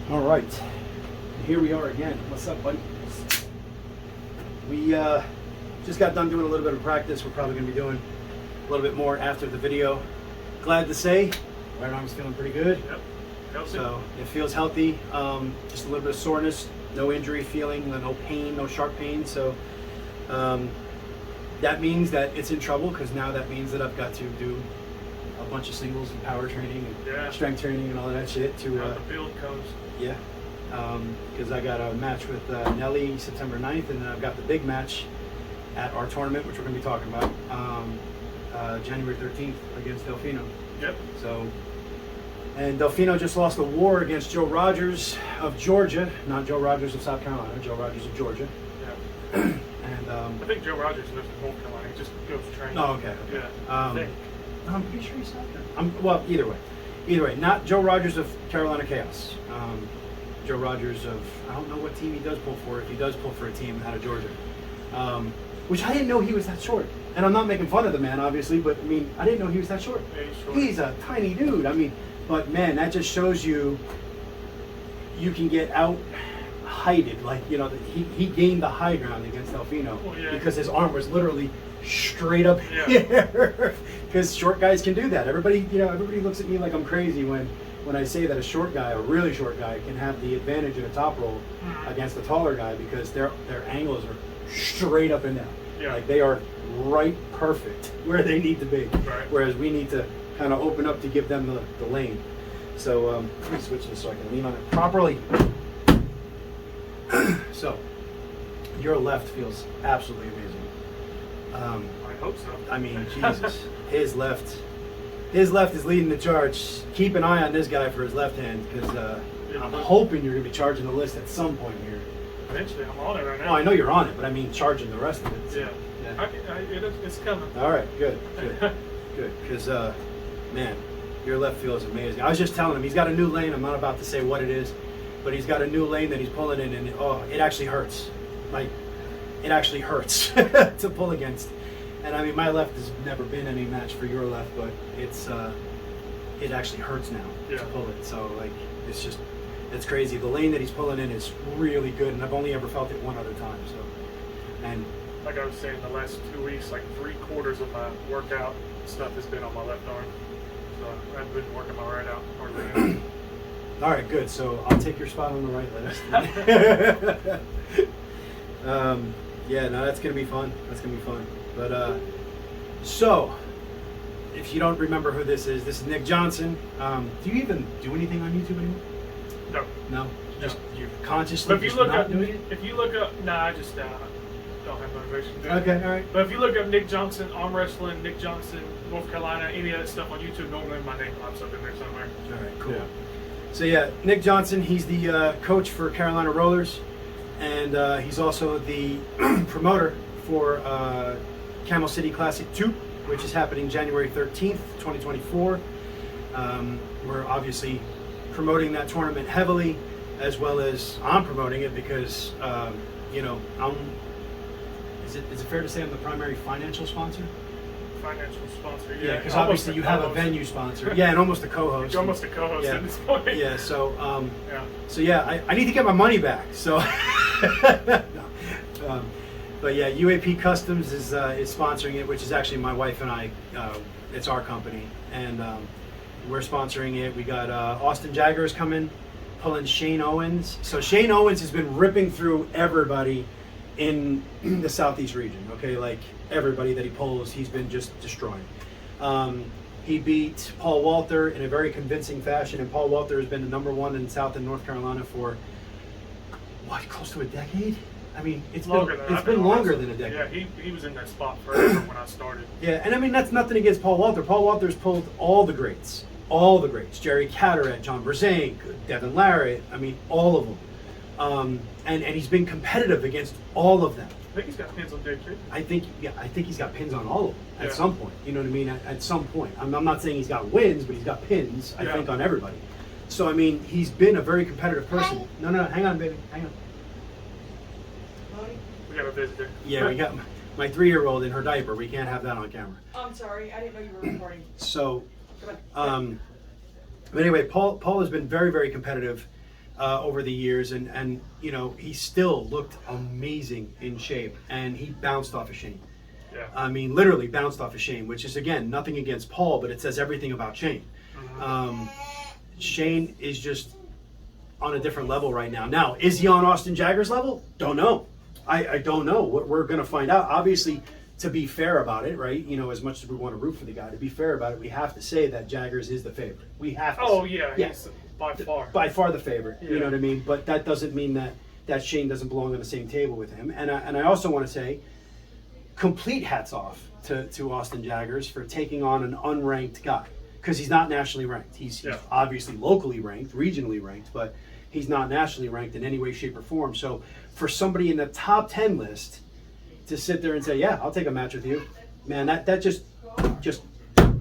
All right, here we are again. What's up, buddy? We just got done doing a little bit of practice. We're probably going to be doing a little bit more after the video. Glad to say, right arm's feeling pretty good. Yep. Healthy. So it feels healthy. Just a little bit of soreness, no injury feeling, no pain, no sharp pain. So that means that it's in trouble, because now that means that I've got to do a bunch of singles and power training and strength training and all that shit to the field comes. Yeah, because I got a match with Nelly September 9th, and then I've got the big match at our tournament, which we're going to be talking about, January 13th against Delfino. Yep. So, and Delfino just lost the war against Joe Rogers of Georgia, not Joe Rogers of South Carolina, Joe Rogers of Georgia. Yeah. And I think Joe Rogers lives in North Carolina. He just goes training. Oh, okay. Yeah. I'm pretty sure he's South Carolina. Well, either way, not Joe Rogers of Carolina Chaos. Joe Rogers of, I don't know what team he does pull for, if he does pull for a team out of Georgia. Which I didn't know he was that short. And I'm not making fun of the man, obviously, but I mean, I didn't know he was that short. Yeah, he's short. He's a tiny dude. I mean, but man, that just shows you can get out heighted. Like, you know, he gained the high ground against Delfino because his arm was literally straight up here. Because short guys can do that. Everybody looks at me like I'm crazy when I say that a short guy, a really short guy, can have the advantage in a top roll against a taller guy, because their angles are straight up and down. Yeah. Like, they are right perfect where they need to be. Right. Whereas we need to kind of open up to give them the lane. So let me switch this so I can lean on it properly. So your left feels absolutely amazing. I hope so. I mean, Jesus, his left is leading the charge. Keep an eye on this guy for his left hand, because I'm hoping you're going to be charging the list at some point here. Eventually, I'm on it right now. No, I know you're on it, but I mean charging the rest of it. So, Yeah. It's coming. All right, good. Because, man, your left feels amazing. I was just telling him, he's got a new lane. I'm not about to say what it is, but he's got a new lane that he's pulling in, and it actually hurts. Like, it actually hurts to pull against. And I mean, my left has never been any match for your left, but it actually hurts now to pull it. So, like, it's crazy. The lane that he's pulling in is really good, and I've only ever felt it one other time. So, and like I was saying, the last 2 weeks, like 3/4 of my workout stuff has been on my left arm. So I've been working my right out hardly. All right, good. So I'll take your spot on the right list. Yeah, no, that's gonna be fun. But so, if you don't remember who this is Nick Johnson. Do you even do anything on YouTube anymore? No. No. Just No. you consciously. But if you look up, I just don't have motivation to do it. Okay, all right. But if you look up Nick Johnson arm wrestling, Nick Johnson North Carolina, any of that stuff on YouTube, normally my name pops up in there somewhere. All right, cool. Yeah. So yeah, Nick Johnson, he's the coach for Carolina Rollers, and he's also the promoter for Camel City Classic 2, which is happening January 13th, 2024. We're obviously promoting that tournament heavily, as well as I'm promoting it because, is it fair to say I'm the primary financial sponsor? Financial sponsor, Yeah, because obviously you have a venue sponsor. Yeah, and almost a co-host. You're almost a co-host at this point. Yeah, so I need to get my money back. So, but yeah, UAP Customs is sponsoring it, which is actually my wife and I. It's our company, and we're sponsoring it. We got Austin Jaggers coming, pulling Shane Owens. So Shane Owens has been ripping through everybody in the Southeast region. Okay, like everybody that he pulls, he's been just destroying. He beat Paul Walter in a very convincing fashion, and Paul Walter has been the #1 in South and North Carolina for close to a decade. I mean, it's been longer than a decade. Yeah, he was in that spot forever when I started. Yeah, and I mean, that's nothing against Paul Walter. Paul Walter's pulled all the greats. Jerry Catterett, John Brzenk, Devin Larrett. I mean, all of them. And he's been competitive against all of them. I think he's got pins on Jake too. I think he's got pins on all of them at some point. You know what I mean? At some point. I'm not saying he's got wins, but he's got pins, I think, on everybody. So, I mean, he's been a very competitive person. Hi. No, hang on, baby. Hang on. We got a visitor. Yeah, we got my 3-year-old in her diaper. We can't have that on camera. Oh, I'm sorry. I didn't know you were recording. So, but anyway, Paul has been very, very competitive. over the years, and you know, he still looked amazing in shape, and he bounced off of Shane. Yeah. I mean, literally bounced off of Shane, which is, again, nothing against Paul, but it says everything about Shane. Shane is just on a different level right now. Now, is he on Austin Jagger's level? Don't know. I don't know. We're going to find out. Obviously, to be fair about it, right? You know, as much as we want to root for the guy, to be fair about it, we have to say that Jaggers is the favorite. We have to. Oh, say. yeah. He's by far. By far the favorite. Yeah. You know what I mean? But that doesn't mean that Shane doesn't belong on the same table with him. And I also want to say, complete hats off to Austin Jaggers for taking on an unranked guy, because he's not nationally ranked. He's obviously locally ranked, regionally ranked, but he's not nationally ranked in any way, shape, or form. So for somebody in the top 10 list to sit there and say, yeah, I'll take a match with you, man, that just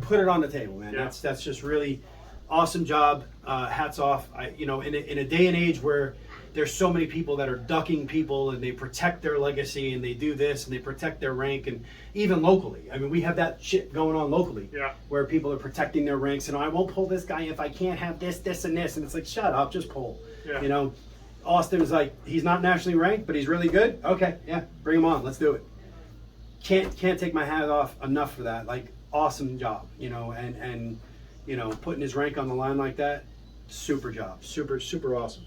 put it on the table, man. Yeah. That's just really awesome job. Hats off. In a day and age where there's so many people that are ducking people, and they protect their legacy, and they do this, and they protect their rank, and even locally. I mean, we have that shit going on locally, where people are protecting their ranks, and I won't pull this guy if I can't have this, this, and this, and it's like, shut up, just pull. Yeah. You know, Austin is like, he's not nationally ranked, but he's really good. Okay, yeah, bring him on, let's do it. Can't take my hat off enough for that. Like, awesome job, you know, and you know, putting his rank on the line like that, super job, super awesome.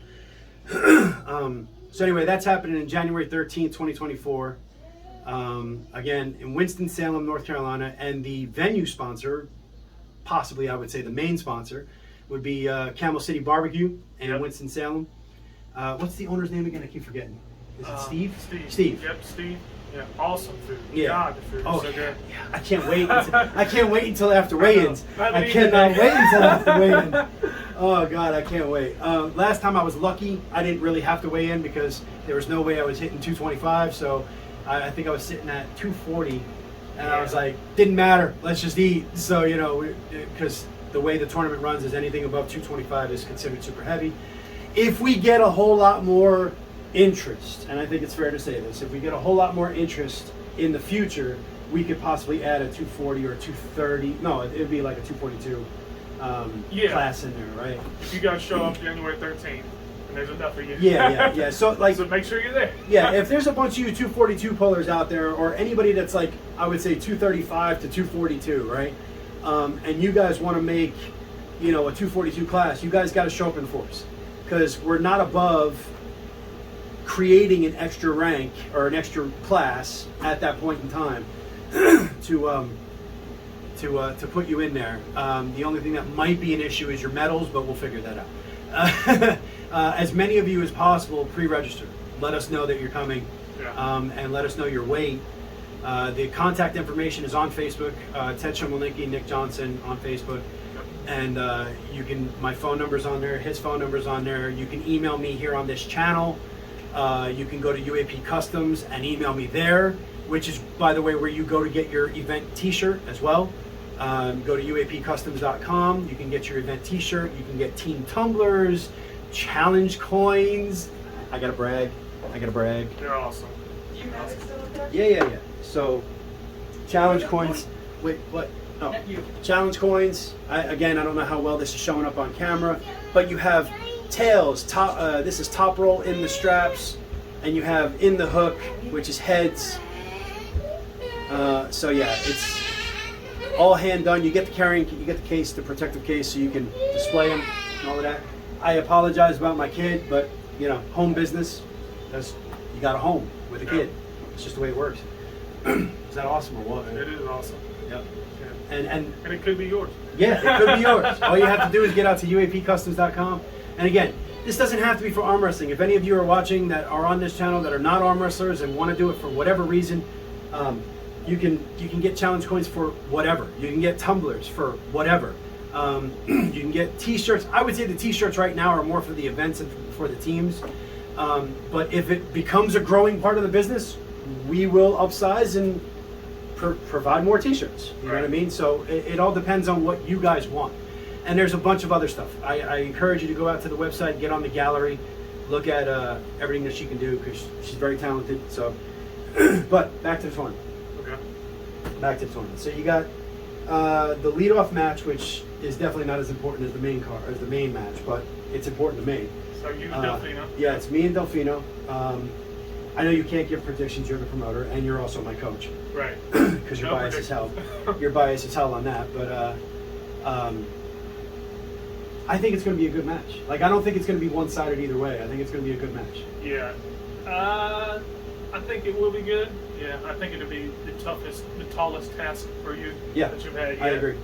So anyway, that's happening in January 13th, 2024. Again, in Winston-Salem, North Carolina, and the venue sponsor, possibly I would say the main sponsor, would be Camel City Barbecue in Winston-Salem. What's the owner's name again? I keep forgetting. Is it Steve? Steve. Yep, Steve. Yeah, awesome food. Yeah. God, the food is so good. Yeah. I can't wait. I can't wait until after weigh-ins. I cannot wait until after weigh-in. Oh God, I can't wait. Last time I was lucky. I didn't really have to weigh in because there was no way I was hitting 225. So I think I was sitting at 240, and I was like, didn't matter. Let's just eat. So you know, because the way the tournament runs is anything above 225 is considered super heavy. If we get a whole lot more interest, and I think it's fair to say this, if we get a whole lot more interest in the future, we could possibly add a 240 or 230. No, it'd be like a 242 class in there, right? If you guys show up January 13th, and there's enough of you. Yeah. So like, so make sure you're there. Yeah, if there's a bunch of you 242 pullers out there, or anybody that's like, I would say 235 to 242, right? And you guys want to make, you know, a 242 class, you guys got to show up in force, because we're not above creating an extra rank or an extra class at that point in time to put you in there. The only thing that might be an issue is your medals, but we'll figure that out. As many of you as possible pre-register. Let us know that you're coming, and let us know your weight. The contact information is on Facebook. Ted Shumelnicki, Nick Johnson on Facebook. And you can, my phone number's on there, his phone number's on there. You can email me here on this channel. You can go to UAP Customs and email me there, which is, by the way, where you go to get your event t-shirt as well. Go to uapcustoms.com. You can get your event t-shirt. You can get team tumblers, challenge coins. I gotta brag. They're awesome. Do you have it still up there? Yeah. So, challenge coins. Wait, what? Oh, challenge coins. I don't know how well this is showing up on camera, but you have tails. This is top roll in the straps, and you have in the hook, which is heads. So yeah, it's all hand done. You get the case, the protective case, so you can display them and all of that. I apologize about my kid, but you know, home business. Because you got a home with a kid. It's just the way it works. Is that awesome or what? It is awesome. Yep. Yeah. And it could be yours. Yeah, it could be yours. All you have to do is get out to uapcustoms.com. And again, this doesn't have to be for arm wrestling. If any of you are watching that are on this channel that are not arm wrestlers and want to do it for whatever reason, you can get challenge coins for whatever. You can get tumblers for whatever. You can get t-shirts. I would say the t-shirts right now are more for the events and for the teams. But if it becomes a growing part of the business, we will upsize and provide more t-shirts. You know what I mean? So it all depends on what you guys want. And there's a bunch of other stuff. I encourage you to go out to the website, get on the gallery, look at everything that she can do, because she's very talented. So, but back to the tournament. Okay. Back to the tournament. So you got the leadoff match, which is definitely not as important as the main match, but it's important to me. So you and Delfino. Yeah, it's me and Delfino. I know you can't give predictions. You're the promoter, and you're also my coach. Right. Because you're No biased as hell. predictions. You're biased as hell on that. But I think it's going to be a good match. Like, I don't think it's going to be one-sided either way. I think it's going to be a good match. Yeah. I think it will be good. Yeah, I think it'll be the tallest task for you that you've had yet. I agree.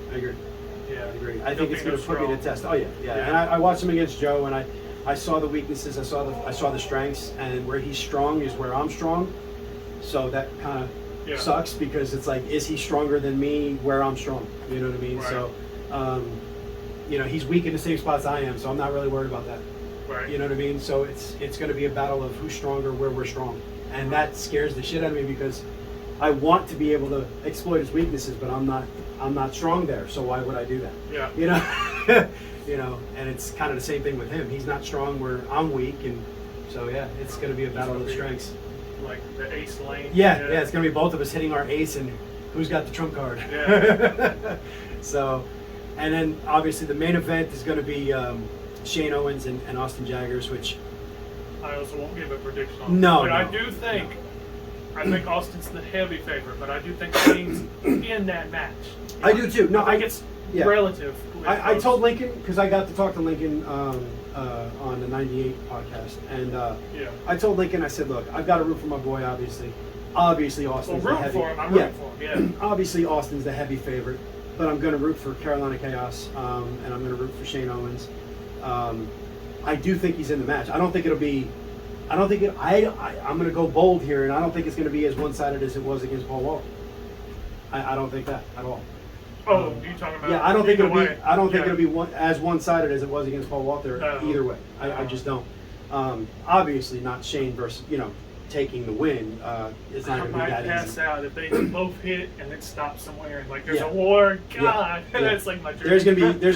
Yeah. I agree. I think it's going to put me to strong. test. Oh yeah. And I watched him against Joe, and I saw the weaknesses. I saw the strengths, and where he's strong is where I'm strong. So that kind of sucks because it's like, is he stronger than me where I'm strong? You know what I mean? Right. So, he's weak in the same spots I am, so I'm not really worried about that. Right. You know what I mean? So it's going to be a battle of who's stronger where we're strong, and that scares the shit out of me because I want to be able to exploit his weaknesses, but I'm not strong there. So why would I do that? Yeah. You know. And it's kind of the same thing with him. He's not strong where I'm weak, and so it's going to be a battle of strengths. Like the ace lane. Yeah, it's going to be both of us hitting our ace, and who's got the trump card. Yeah. So, and then obviously the main event is going to be Shane Owens and Austin Jaggers, which I also won't give a prediction on. No, but no, I do think. I think Austin's the heavy favorite, but I do think Shane's in that match. I do too. No, I think it's yeah. relative. I told Lincoln, because I got to talk to Lincoln on the 98 podcast, and I told Lincoln, I said, look, I've got to root for my boy, obviously. Obviously, Austin's the heavy. For him. I'm rooting for him. Yeah. Obviously, Austin's the heavy favorite, but I'm going to root for Carolina Chaos, and I'm going to root for Shane Owens. I do think he's in the match. I don't think it'll be. I'm going to go bold here, and I don't think it's going to be as one-sided as it was against Paul Walker. I don't think that at all. Oh, you talking about? Yeah, I don't think it'll be. I don't think Yeah. it'll be as one-sided as it was against Paul Walter. Either way, I just don't. Obviously, not Shane versus taking the win. It's not I going to might be that pass easy. out if they both hit and then stop somewhere and like there's a war. God, that's like my dream. There's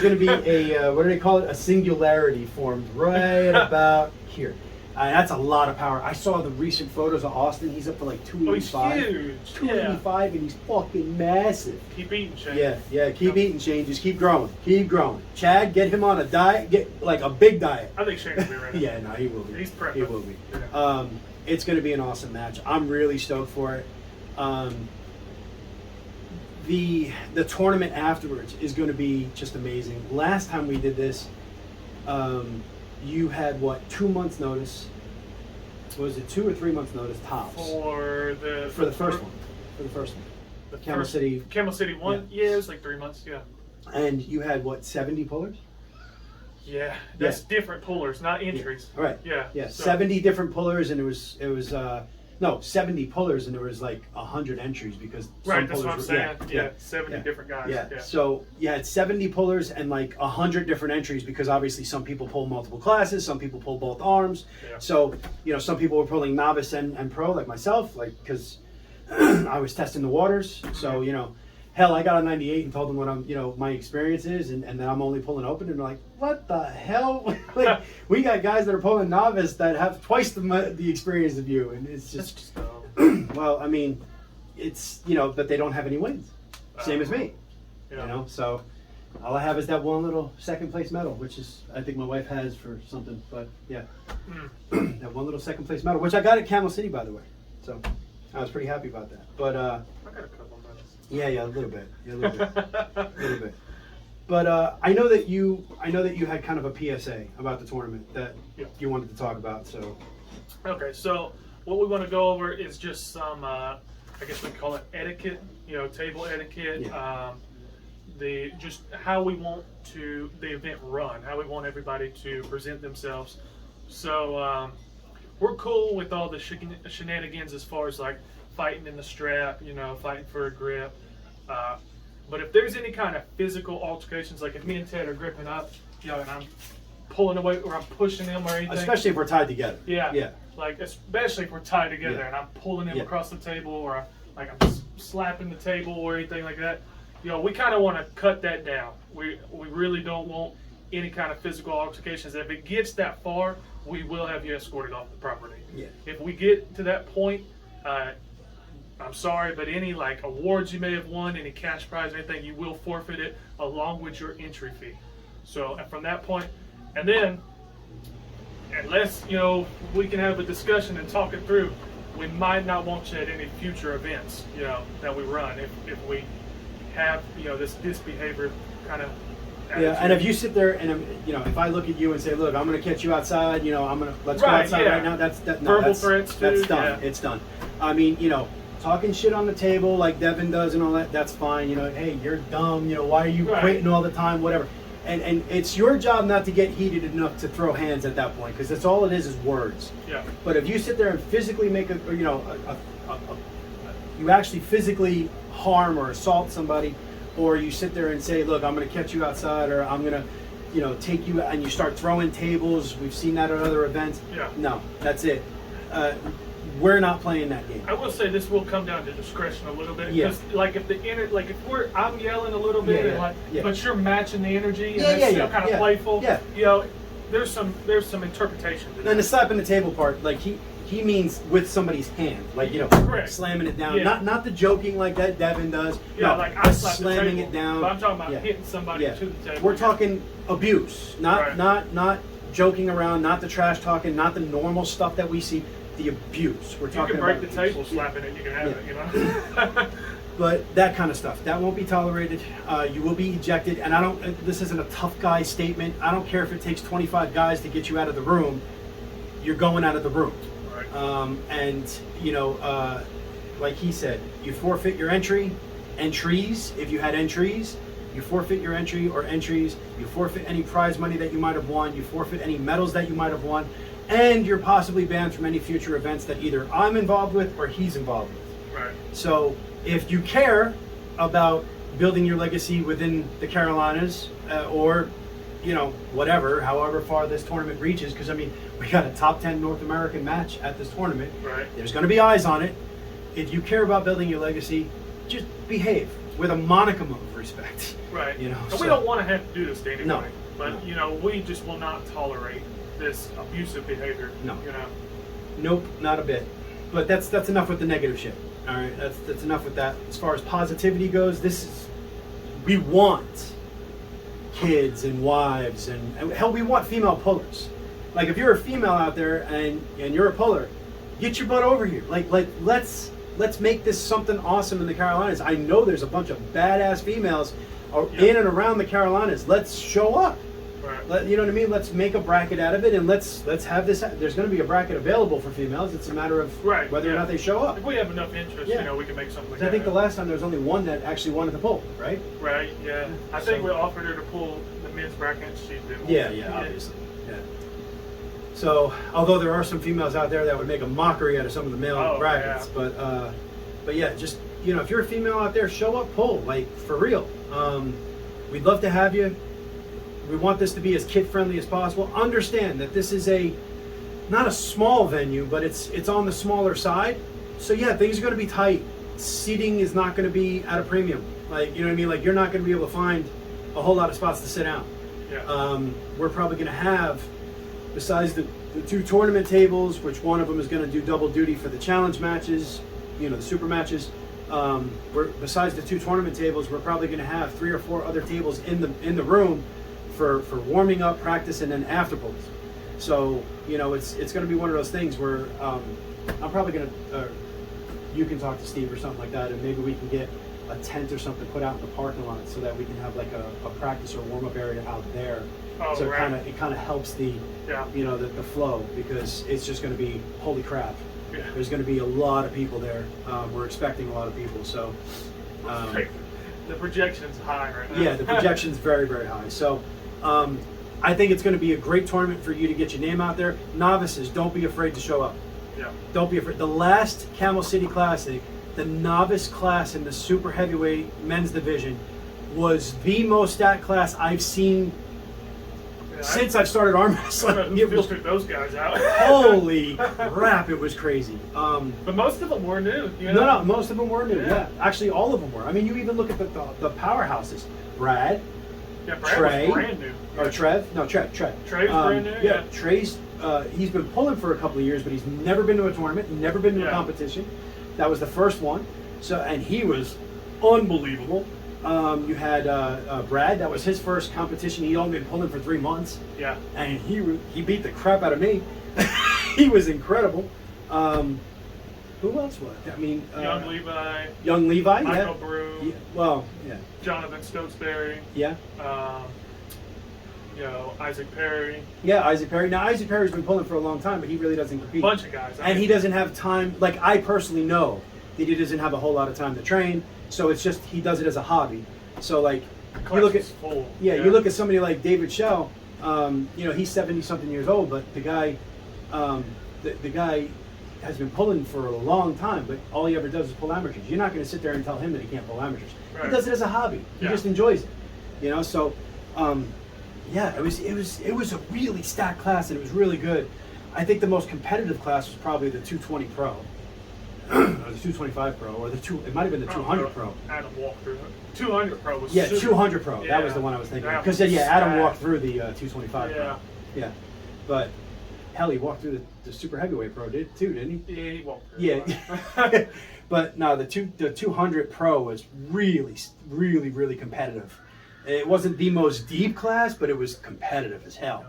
gonna be a what do they call it? A singularity formed right about here. That's a lot of power. I saw the recent photos of Austin. He's up to like 285. Oh, he's huge. 285, and he's fucking massive. Keep eating, Shane. Yeah. Keep eating, Shane. Just keep growing. Chad, get him on a diet. Get like a big diet. I think Shane will be ready. Yeah, no, he will be. He's prepping. He will be. Yeah. It's going to be an awesome match. I'm really stoked for it. The tournament afterwards is going to be just amazing. Last time we did this, you had 2 months notice? Was it 2 or 3 months notice tops? For the first one. For the first one. The Camel City. Camel City 1? Yeah, it was like 3 months. Yeah. And you had 70 pullers? Yeah, that's different pullers, not entries. All right. Yeah. So. 70 different pullers, and it was 70 pullers, and there was like 100 entries because right. some That's what I'm pullers saying. were, Yeah, 70 different guys. Yeah. So you had 70 pullers and like 100 different entries because obviously some people pull multiple classes, some people pull both arms. Yeah. So some people were pulling novice and pro like myself, like because I was testing the waters. So hell, I got a 98 and told them what I'm, my experience is, and then I'm only pulling open, and they're like, what the hell? Like, we got guys that are pulling novice that have twice the experience of you, and it's just, well, I mean, it's, that they don't have any wins. Same as me, so all I have is that one little second place medal, which is, I think my wife has for something, but yeah, that one little second place medal, which I got at Camel City, by the way, so I was pretty happy about that, but, I got a couple of minutes. Yeah, a little bit. A little bit. But I know that you had kind of a PSA about the tournament that you wanted to talk about. So okay, so what we want to go over is just some, I guess we call it etiquette, table etiquette. Yeah. Just how we want the event run, how we want everybody to present themselves. So we're cool with all the shenanigans as far as like fighting in the strap, fighting for a grip. But if there's any kind of physical altercations, like if me and Ted are gripping up, and I'm pulling away or I'm pushing him or anything. especially if we're tied together. Yeah. Like especially if we're tied together and I'm pulling him across the table or like I'm slapping the table or anything like that. We kind of want to cut that down. We really don't want any kind of physical altercations. If it gets that far, we will have you escorted off the property. Yeah. If we get to that point, I'm sorry, but any like awards you may have won, any cash prize, anything, you will forfeit it along with your entry fee. So and from that point, and then unless we can have a discussion and talk it through, we might not want you at any future events that we run if we have this behavior kind of attitude. Yeah, and if you sit there and if I look at you and say, look, I'm going to catch you outside, let's go outside right now. Verbal threats too. That's done. Yeah. It's done. I mean, talking shit on the table like Devin does and all that, that's fine. Hey, you're dumb. Why are you quitting all the time? Whatever. And it's your job not to get heated enough to throw hands at that point, because that's all it is words. Yeah. But if you sit there and physically make you actually physically harm or assault somebody, or you sit there and say, look, I'm going to catch you outside, or I'm going to take you, and you start throwing tables. We've seen that at other events. Yeah. No, that's it. We're not playing that game. I will say this will come down to discretion a little bit. Yeah. Like if I'm yelling a little bit, but you're matching the energy, and it's still kind of playful. Yeah. There's some interpretation to that. And the slapping the table part, like he means with somebody's hand, like Correct. slamming it down. Yeah. Not the joking like that Devin does. Yeah, no, like I slap slamming the table, it down. But I'm talking about hitting somebody to the table. We're talking abuse, not joking around, not the trash talking, not the normal stuff that we see. The abuse. We're talking about. You can break about the table, slapping it. You can have it. But that kind of stuff, that won't be tolerated. You will be ejected. And this isn't a tough guy statement. I don't care if it takes 25 guys to get you out of the room. You're going out of the room. Right. Like he said, you forfeit your entries. If you had entries, you forfeit your entry or entries. You forfeit any prize money that you might have won. You forfeit any medals that you might have won. And you're possibly banned from any future events that either I'm involved with or he's involved with. Right. So if you care about building your legacy within the Carolinas, or whatever, however far this tournament reaches, because we got a top 10 North American match at this tournament. Right. There's going to be eyes on it. If you care about building your legacy, just behave with a modicum of respect. Right. And we don't want to have to do this to anybody. No. But we just will not tolerate this abusive behavior. No. Nope, not a bit. But that's enough with the negative shit. All right, that's enough with that. As far as positivity goes, we want kids and wives and hell, we want female pullers. Like if you're a female out there and you're a puller, get your butt over here. Like let's make this something awesome in the Carolinas. I know there's a bunch of badass females in and around the Carolinas. Let's show up. Right. You know what I mean? Let's make a bracket out of it, and let's have this. There's going to be a bracket available for females. It's a matter of whether or not they show up. If we have enough interest, we can make something like that. I think the last time there was only one that actually wanted to pull, right? Right. Yeah. I think we offered her to pull the men's bracket. She didn't. Yeah. Obviously. Yeah. So, although there are some females out there that would make a mockery out of some of the male brackets, but yeah, just if you're a female out there, show up, pull, like for real. We'd love to have you. We want this to be as kid-friendly as possible. Understand that this is not a small venue, but it's on the smaller side. So yeah, things are going to be tight. Seating is not going to be at a premium. Like, you know what I mean? Like, you're not going to be able to find a whole lot of spots to sit down. Yeah. We're probably going to have, besides the two tournament tables, which one of them is going to do double duty for the challenge matches, the super matches. Besides the two tournament tables, we're probably going to have 3 or 4 other tables in the room for warming up, practice, and then after pulls. So it's going to be one of those things where I'm probably going to you can talk to Steve or something like that, and maybe we can get a tent or something put out in the parking lot so that we can have like a practice or warm up area out there. So it kind of helps the the flow, because it's just going to be holy crap. Yeah. There's going to be a lot of people there. We're expecting a lot of people, so. The projection's high right now. Yeah, the projection's very, very high. So I think it's going to be a great tournament for you to get your name out there. Novices, don't be afraid to show up. Yeah. Don't be afraid. The last Camel City Classic, the novice class in the super heavyweight men's division was the most stacked class I've seen since I've started arm wrestling. You filtered those guys out. Holy crap, it was crazy. But most of them were new. No, most of them were new. Yeah, actually, all of them were. I mean, you even look at the powerhouses. Brad. Yeah, Brad Trey, was brand new. Or Trev? No, Trev. Trey's brand new. Yeah, Trey's. He's been pulling for a couple of years, but he's never been to a tournament, never been to a competition. That was the first one. So, and he was unbelievable. You had Brad. That was his first competition. He'd only been pulling for 3 months. Yeah. And he beat the crap out of me. He was incredible. Who else was? I mean, Young Levi. Young Levi. Michael Yeah. Brew. Yeah. Well, yeah. Jonathan Stokesbury. Yeah. Isaac Perry. Yeah, Isaac Perry. Now, Isaac Perry's been pulling for a long time, but he really doesn't compete. Bunch of guys. And he doesn't have time. Like, I personally know that he doesn't have a whole lot of time to train. So it's just, he does it as a hobby. So, like, you look at, full. you look at somebody like David Shell, he's 70-something years old, but the guy, the guy has been pulling for a long time, but all he ever does is pull amateurs. You're not going to sit there and tell him that he can't pull amateurs. Right. He does it as a hobby. He just enjoys it. So, it was a really stacked class, and it was really good. I think the most competitive class was probably the 220 Pro, or the 225 Pro, or it might have been the 200 Pro. Adam walked through it. 200 Pro was 200 Pro. Yeah. That was the one I was thinking of. That Because was Adam stacked. walked through the 225 Pro. Yeah. But hell, he walked through the super heavyweight Pro too, didn't he? Yeah, he walked through Yeah. But no, the 200 Pro was really, really, really competitive. It wasn't the most deep class, but it was competitive as hell.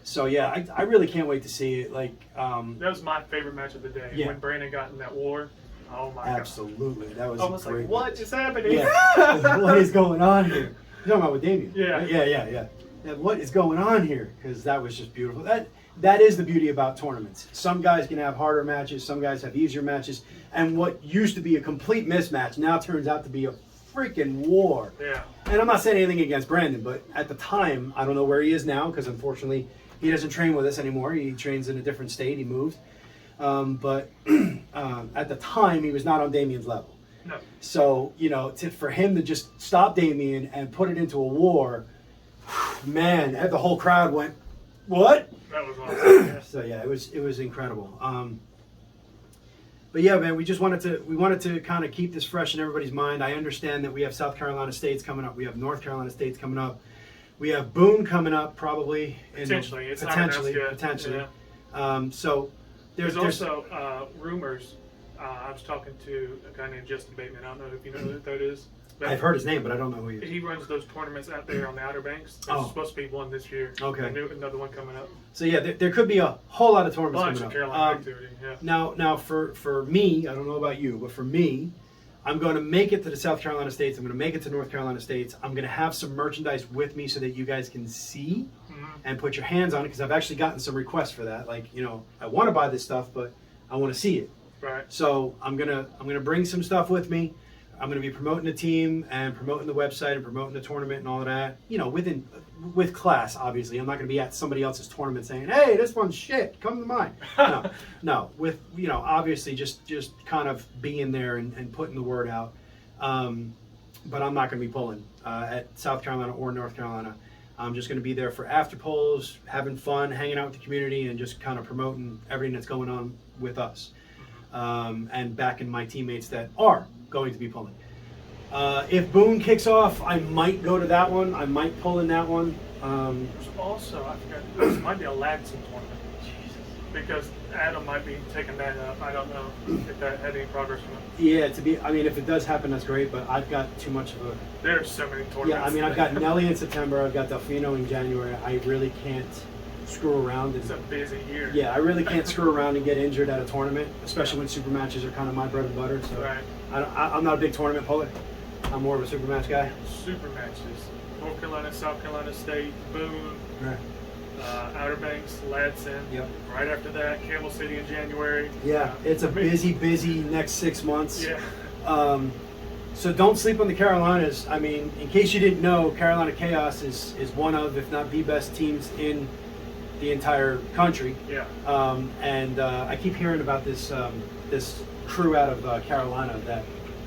So yeah, I really can't wait to see it. Like, that was my favorite match of the day. Yeah. When Brandon got in that war. Oh my absolutely, that was god. I was great like, what is happening? Yeah. What is going on here? You're talking about with Damien. Yeah. Right? Yeah. What is going on here? Because that was just beautiful. That is the beauty about tournaments. Some guys can have harder matches, some guys have easier matches, and what used to be a complete mismatch now turns out to be a freaking war. Yeah. And I'm not saying anything against Brandon, but at the time, I don't know where he is now, because unfortunately he doesn't train with us anymore. He trains in a different state. He moved. But at the time, he was not on Damien's level. No. So, for him to just stop Damien and put it into a war, man, the whole crowd went, what? That was awesome. Yeah. So yeah, it was incredible. But yeah, man, we wanted to kind of keep this fresh in everybody's mind. I understand that we have South Carolina States coming up. We have North Carolina States coming up. We have Boone coming up probably. Potentially. It's not announced yet. Potentially. Yeah. So there's also rumors. I was talking to a guy named Justin Bateman. I don't know if you know who that is. But I've heard his name, but I don't know who he is. he runs those tournaments out there on the Outer Banks. There's supposed to be one this year. Okay. Another one coming up. So yeah, there could be a whole lot of tournaments Bunch coming of up. Carolina activity. Yeah. Now for me, I don't know about you, but for me, I'm going to make it to the South Carolina States. I'm going to make it to North Carolina States. I'm going to have some merchandise with me so that you guys can see and put your hands on it, because I've actually gotten some requests for that. Like, I want to buy this stuff, but I want to see it. Right. So I'm gonna bring some stuff with me. I'm gonna be promoting the team and promoting the website and promoting the tournament and all of that. With class, obviously. I'm not gonna be at somebody else's tournament saying, "Hey, this one's shit. Come to mine." No. With obviously just kind of being there and putting the word out. But I'm not gonna be pulling at South Carolina or North Carolina. I'm just gonna be there for after polls, having fun, hanging out with the community, and just kind of promoting everything that's going on with us. And backing my teammates that are going to be pulling. If Boone kicks off, I might go to that one. I might pull in that one. There's also, I forgot, this might be a Ladson tournament. Because Adam might be taking that up. I don't know if that had any progress on it. Yeah, if it does happen, that's great, but I've got too much of a... There's so many tournaments. Yeah, I've got Nelly in September, I've got Delfino in January. I really can't screw around. It's a busy year. Yeah, I really can't screw around and get injured at a tournament, especially when super matches are kind of my bread and butter. So right. I'm not a big tournament puller. I'm more of a super match guy. Super matches. North Carolina, South Carolina State, Boone, Right. Outer Banks, Ladson. Yep. Right after that, Camel City in January. Yeah, it's a busy next 6 months. Yeah. So don't sleep on the Carolinas. I mean, in case you didn't know, Carolina Chaos is one of, if not the best teams in the entire country. Yeah. And I keep hearing about this crew out of Carolina that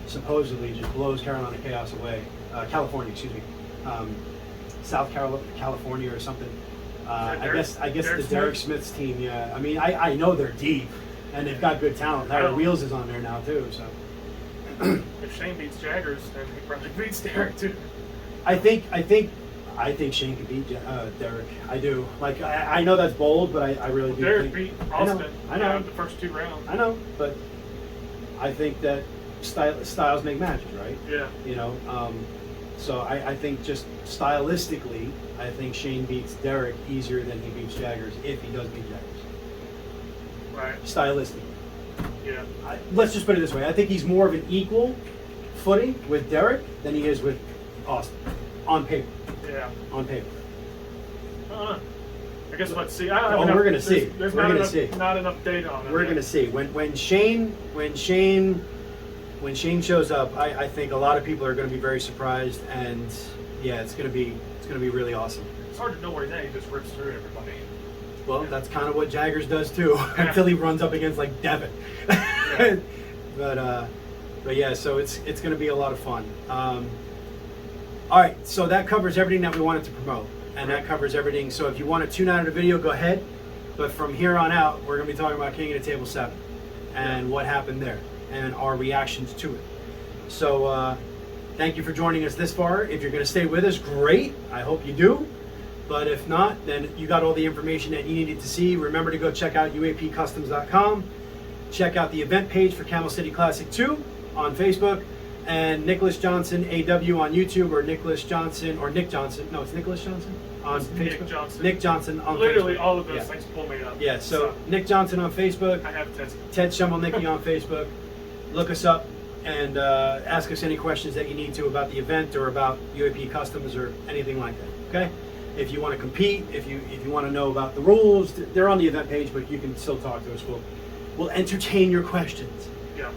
supposedly just blows Carolina Chaos away. California, excuse me. South California or something. I guess the Derek Smith's team. Yeah. I mean, I know they're deep and they've got good talent. Larry Wheels is on there now too. So if Shane beats Jaggers, then he probably beats Derek too. I think Shane could beat Derek. I do. Like I know that's bold, but I really do. Derek beat Austin. I know. The first 2 rounds. I know, but I think that styles make matches, right? Yeah. So I think just stylistically, I think Shane beats Derek easier than he beats Jaggers if he does beat Jaggers. Right. Stylistically. Yeah. Let's just put it this way. I think he's more of an equal footing with Derek than he is with Austin. On paper. Yeah. On paper. I don't know. I guess let's see. We're gonna see. There's We're not gonna enough, see. not enough data on it. We're yet. gonna see. When Shane shows up, I think a lot of people are gonna be very surprised, and yeah, it's gonna be really awesome. It's hard to know where he's at. He just rips through everybody. Well, that's kind of what Jaggers does too, Yeah. until he runs up against like Devin. Yeah. but yeah, so it's going to be a lot of fun. All right, so that covers everything that we wanted to promote, and that covers everything. So if you want to tune out of the video, go ahead. But from here on out, we're going to be talking about King of the Table 7 and what happened there and our reactions to it. So thank you for joining us this far. If you're going to stay with us, great. I hope you do. But if not, then you got all the information that you needed to see. Remember to go check out uapcustoms.com. Check out the event page for Camel City Classic 2 on Facebook. And Nicholas Johnson AW on YouTube, or Nicholas Johnson, or Nick Johnson. No, it's Nicholas Johnson on It's Facebook. Nick Johnson. Nick Johnson on Literally Facebook. all of those Yeah. things pull me up. Yeah, so Nick Johnson on Facebook. I have Ted. Ted Shumelnicki on Facebook. Look us up and ask us any questions that you need to about the event or about UAP Customs or anything like that. Okay? If you want to compete, if you want to know about the rules, they're on the event page, but you can still talk to us. We'll entertain your questions. Yeah.